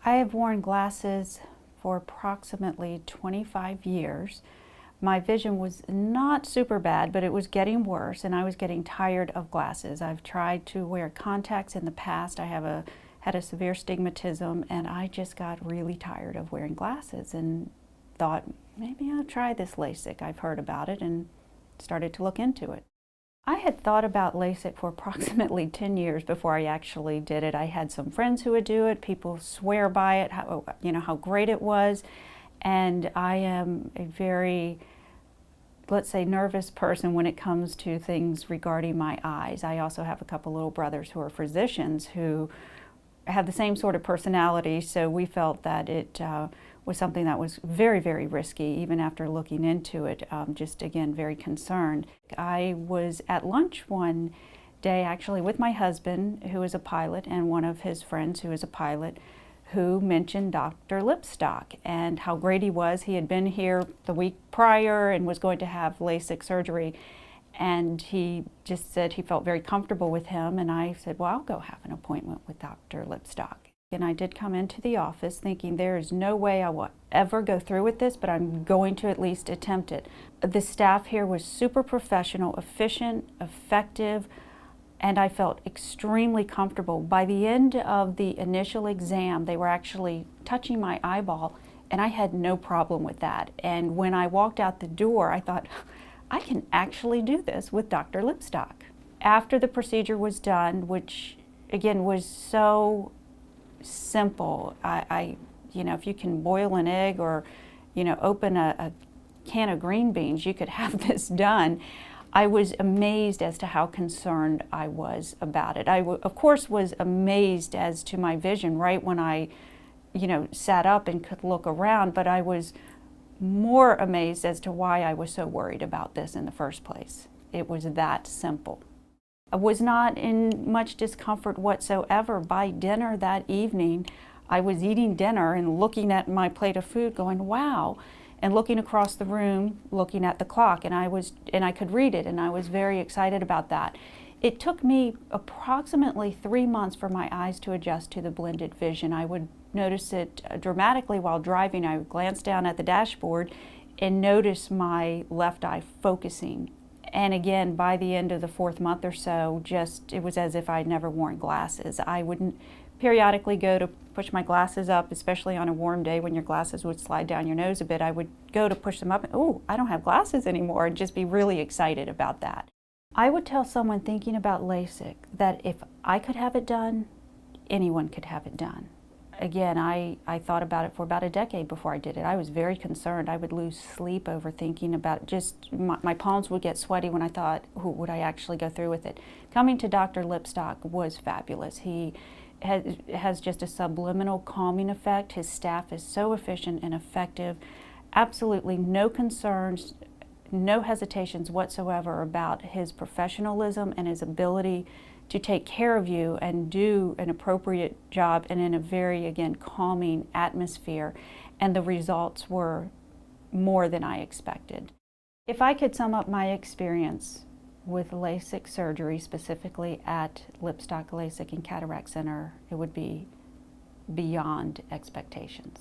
I have worn glasses for approximately 25 years. My vision was not super bad, but it was getting worse, and I was getting tired of glasses. I've tried to wear contacts in the past. I had a severe stigmatism, and I just got really tired of wearing glasses and thought, maybe I'll try this LASIK. I've heard about it and started to look into it. I had thought about LASIK for approximately 10 years before I actually did it. I had some friends who would do it. People swear by it, how great it was. And I am a very, let's say, nervous person when it comes to things regarding my eyes. I also have a couple little brothers who are physicians who have the same sort of personality, so we felt that it was something that was very, very risky, even after looking into it, just again, very concerned. I was at lunch one day actually with my husband, who is a pilot, and one of his friends who is a pilot, who mentioned Dr. Lipstock and how great he was. He had been here the week prior and was going to have LASIK surgery, and he just said he felt very comfortable with him, and I said, well, I'll go have an appointment with Dr. Lipstock. And I did come into the office thinking there is no way I will ever go through with this, but I'm going to at least attempt it. The staff here was super professional, efficient, effective, and I felt extremely comfortable. By the end of the initial exam, they were actually touching my eyeball, and I had no problem with that. And when I walked out the door, I thought, I can actually do this with Dr. Lipstock. After the procedure was done, which again was so simple, if you can boil an egg or, open a can of green beans, you could have this done. I was amazed as to how concerned I was about it. I, of course, was amazed as to my vision right when I, sat up and could look around, but I was more amazed as to why I was so worried about this in the first place. It was that simple. I was not in much discomfort whatsoever. By dinner that evening, I was eating dinner and looking at my plate of food going, wow, and looking across the room, looking at the clock, and I could read it, and I was very excited about that. It took me approximately 3 months for my eyes to adjust to the blended vision. I would notice it dramatically while driving. I would glance down at the dashboard and notice my left eye focusing. And again, by the end of the 4th month or so, it was as if I'd never worn glasses. I wouldn't periodically go to push my glasses up, especially on a warm day when your glasses would slide down your nose a bit. I would go to push them up and, oh, I don't have glasses anymore, and just be really excited about that. I would tell someone thinking about LASIK that if I could have it done, anyone could have it done. Again, I thought about it for about a decade before I did it. I was very concerned. I would lose sleep over thinking about it. Just my palms would get sweaty when I thought, would I actually go through with it? Coming to Dr. Lipstock was fabulous. He has just a subliminal calming effect. His staff is so efficient and effective. Absolutely no concerns, no hesitations whatsoever about his professionalism and his ability to take care of you and do an appropriate job and in a very, again, calming atmosphere. And the results were more than I expected. If I could sum up my experience with LASIK surgery, specifically at Lipstock LASIK and Cataract Center, it would be beyond expectations.